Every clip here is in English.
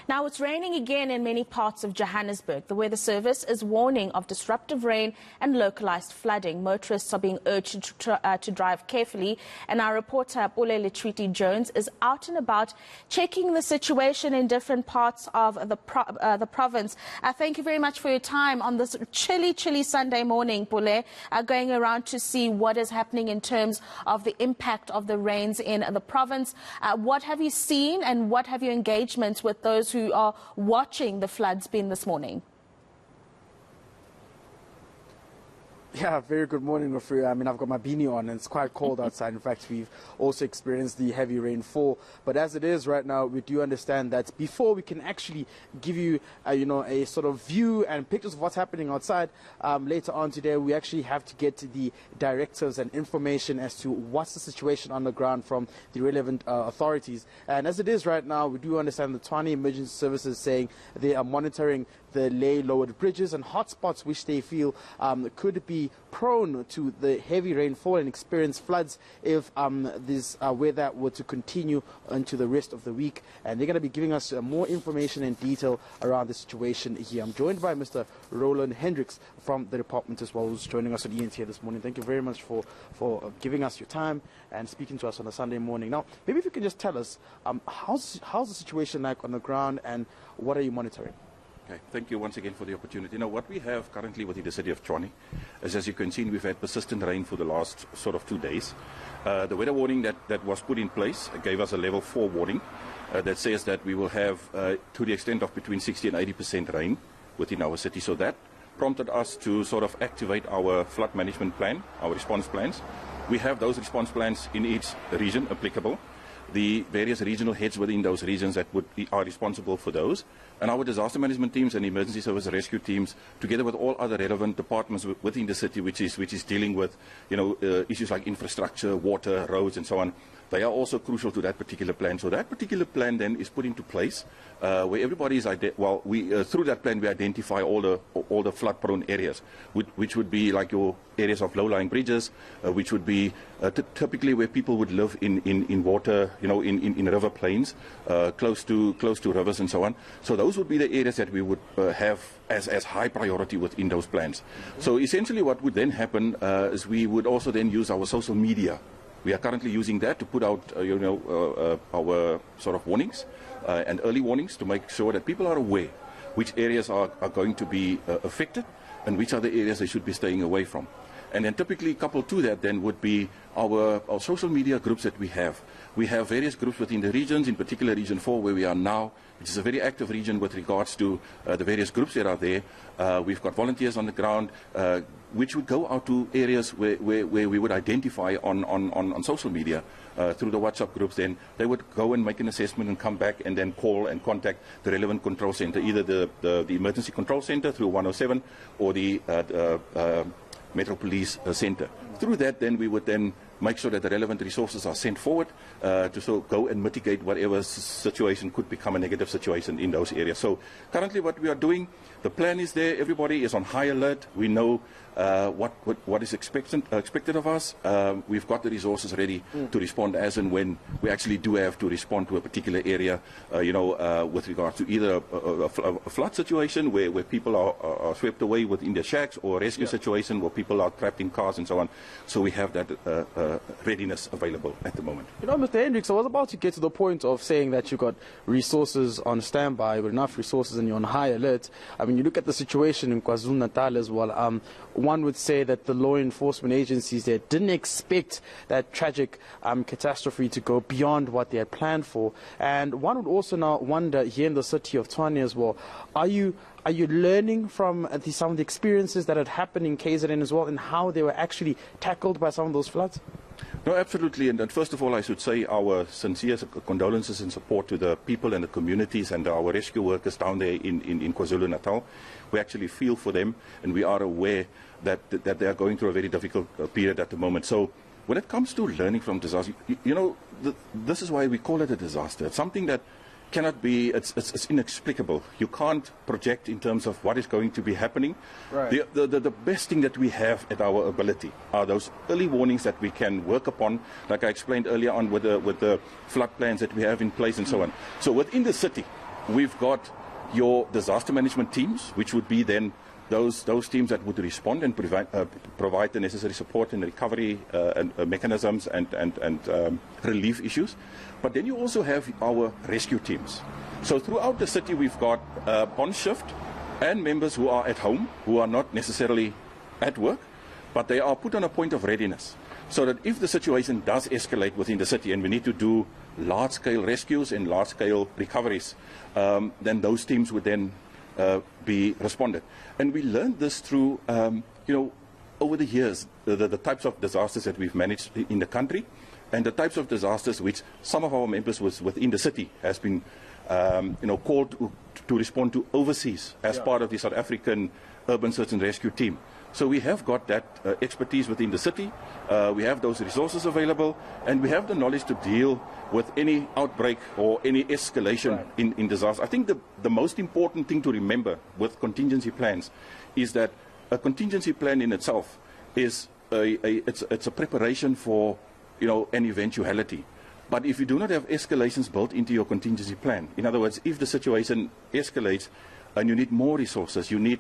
Now, it's raining again in many parts of Johannesburg. The Weather Service is warning of disruptive rain and localised flooding. Motorists are being urged to drive carefully. And our reporter, Pule Treaty Jones, is out and about checking the situation in different parts of the province. Thank you very much for your time on this chilly Sunday morning, Pule, going around to see what is happening in terms of the impact of the rains in the province. What have you seen and what have your engagements with those who are watching the floods been this morning? Yeah, very good morning, Rafia. I mean, I've got my beanie on and it's quite cold outside. In fact, we've also experienced the heavy rainfall. But as it is right now, we do understand that before we can actually give you, a sort of view and pictures of what's happening outside, later on today, we actually have to get to the directives and information as to what's the situation on the ground from the relevant authorities. And as it is right now, we do understand the Tshwane Emergency Services saying they are monitoring the lay-lowered bridges and hotspots which they feel could be prone to the heavy rainfall and experience floods if this weather were to continue into the rest of the week. And they're going to be giving us more information and detail around the situation here. I'm joined by Mr. Roland Hendricks from the department as well, who's joining us on ENT here this morning. Thank you very much for giving us your time and speaking to us on a Sunday morning. Now, maybe if you can just tell us, how's the situation like on the ground and what are you monitoring? Okay, thank you once again for the opportunity. Now, what we have currently within the city of Tshwane is, as you can see, we've had persistent rain for the last sort of 2 days. The weather warning that was put in place gave us a level 4 warning that says that we will have, to the extent of between 60 and 80% rain within our city. So that prompted us to sort of activate our flood management plan, our response plans. We have those response plans in each region applicable. The various regional heads within those regions that are responsible for those, and our disaster management teams and emergency service rescue teams, together with all other relevant departments within the city, which is dealing with issues like infrastructure, water, roads, and so on. They are also crucial to that particular plan. So that particular plan then is put into place, where everybody is through that plan we identify all the flood-prone areas, which would be like your areas of low-lying bridges, which would be typically where people would live in water, in river plains, close to rivers and so on. So those would be the areas that we would have as high priority within those plans. So essentially, what would then happen is we would also then use our social media. We are currently using that to put out, our sort of warnings and early warnings to make sure that people are aware which areas are going to be affected and which are the areas they should be staying away from. And then typically coupled to that then would be our social media groups that we have. We have various groups within the regions, in particular Region 4 where we are now, which is a very active region with regards to the various groups that are there. We've got volunteers on the ground which would go out to areas where we would identify on social media through the WhatsApp groups. Then they would go and make an assessment and come back and then call and contact the relevant control center, either the emergency control center through 107 or the Metro Police Center. Through that, then we would then make sure that the relevant resources are sent forward to so go and mitigate whatever situation could become a negative situation in those areas. So currently what we are doing, the plan is there, everybody is on high alert. We know what is expected of us. We've got the resources ready to respond as and when we actually do have to respond to a particular area, with regards to either a flood situation where people are swept away within their shacks, or a rescue situation where people are trapped in cars and so on. So we have that readiness available at the moment. Mr. Hendricks, I was about to get to the point of saying that you've got resources on standby, with enough resources and you're on high alert. I mean, you look at the situation in KwaZulu-Natal as well. One would say that the law enforcement agencies there didn't expect that tragic catastrophe to go beyond what they had planned for. And one would also now wonder here in the city of Tshwane as well, are you learning from some of the experiences that had happened in KZN as well and how they were actually tackled by some of those floods? No, absolutely. And first of all, I should say our sincere condolences and support to the people and the communities and our rescue workers down there in KwaZulu-Natal. We actually feel for them, and we are aware that they are going through a very difficult period at the moment. So when it comes to learning from disaster, this is why we call it a disaster. It's something that cannot be, it's inexplicable. You can't project in terms of what is going to be happening. Right. The best thing that we have at our ability are those early warnings that we can work upon, like I explained earlier on with the flood plans that we have in place and so on. So within the city, We've got your disaster management teams, which would be then those teams that would respond and provide the necessary support in recovery mechanisms and relief issues. But then you also have our rescue teams. So throughout the city, we've got on shift and members who are at home, who are not necessarily at work, but they are put on a point of readiness. So that if the situation does escalate within the city and we need to do large-scale rescues and large-scale recoveries, then those teams would then be responded. And we learned this through, over the years, the types of disasters that we've managed in the country and the types of disasters which some of our members within the city has been called to respond to overseas as part of the South African Urban Search and Rescue Team. So we have got that expertise within the city, we have those resources available, and we have the knowledge to deal with any outbreak or any escalation in disaster. I think the most important thing to remember with contingency plans is that a contingency plan in itself is it's a preparation for an eventuality. But if you do not have escalations built into your contingency plan, in other words, if the situation escalates and you need more resources, you need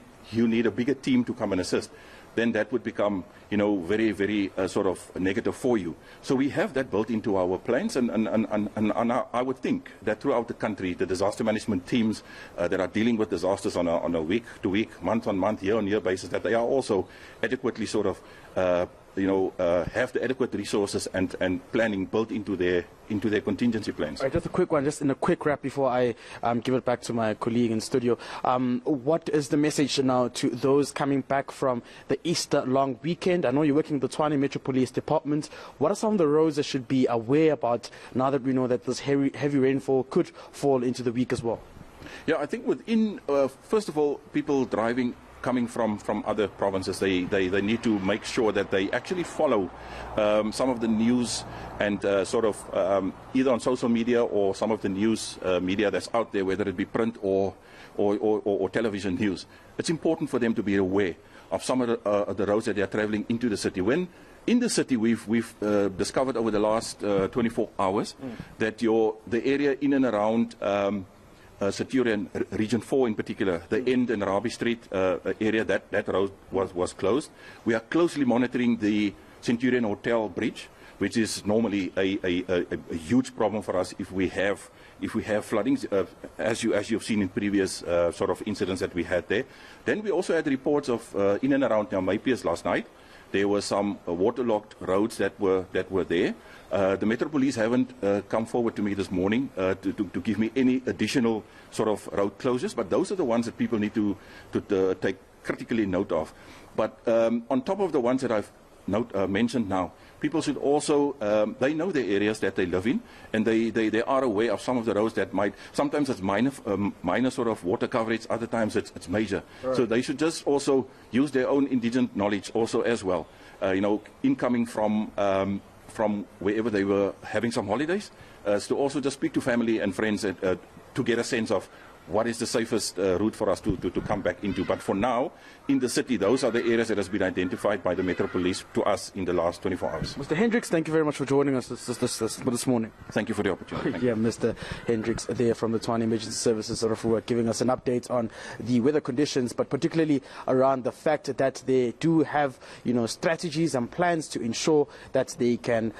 a bigger team to come and assist, then that would become, very, very sort of negative for you. So we have that built into our plans, and I would think that throughout the country, the disaster management teams that are dealing with disasters on a week-to-week, month-on-month, year-on-year basis, that they are also adequately sort of have the adequate resources and planning built into their contingency plans. All right, just a quick one, just in a quick wrap before I give it back to my colleague in studio. What is the message now to those coming back from the Easter long weekend? I know you're working with the Tshwane Metro Police Department. What are some of the roads they should be aware about now that we know that this heavy rainfall could fall into the week as well? Yeah, I think within, first of all, people coming from other provinces, they need to make sure that they actually follow some of the news and either on social media or some of the news media that's out there, whether it be print or television news. It's important for them to be aware of some of the roads that they are traveling into the city. When in the city, we've discovered over the last 24 hours that the area in and around Centurion, Region 4 in particular, the End and Rabie Street area, that road was closed. We are closely monitoring the Centurion Hotel Bridge, which is normally a huge problem for us if we have floodings, as you've seen in previous sort of incidents that we had there. Then we also had reports of in and around Namapias last night. There were some waterlogged roads that were there. The Metro Police haven't come forward to me this morning to give me any additional sort of road closures, but those are the ones that people need to take critically note of. But on top of the ones that I've mentioned now, people should also, they know the areas that they live in, and they are aware of some of the roads that sometimes it's minor sort of water coverage, other times it's major. Right. So they should just also use their own indigenous knowledge also as well, incoming from wherever they were having some holidays, to also just speak to family and friends to get a sense of what is the safest route for us to come back into. But for now, in the city, those are the areas that has been identified by the Metro Police to us in the last 24 hours. Mr. Hendricks, thank you very much for joining us this morning. Thank you for the opportunity. Yeah, Mr. Hendricks there from the Tshwane Emergency Services sort of giving us an update on the weather conditions, but particularly around the fact that they do have, strategies and plans to ensure that they can,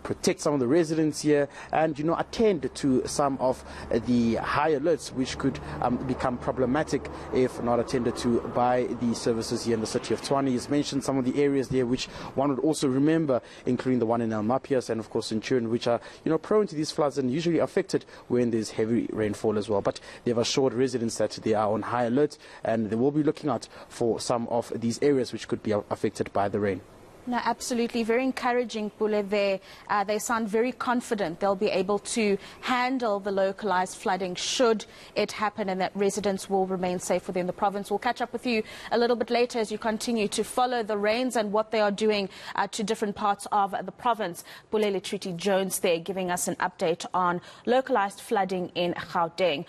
protect some of the residents here and, attend to some of the high alerts which could become problematic if not attended to by the services here in the city of Tshwane. He's mentioned some of the areas there which one would also remember, including the one in Namapias and of course Centurion, which are prone to these floods and usually affected when there's heavy rainfall as well. But they've assured residents that they are on high alert and they will be looking out for some of these areas which could be affected by the rain. No, absolutely. Very encouraging, Pule, there. They sound very confident they'll be able to handle the localized flooding should it happen and that residents will remain safe within the province. We'll catch up with you a little bit later as you continue to follow the rains and what they are doing to different parts of the province. Pule Treaty Jones there giving us an update on localized flooding in Gauteng.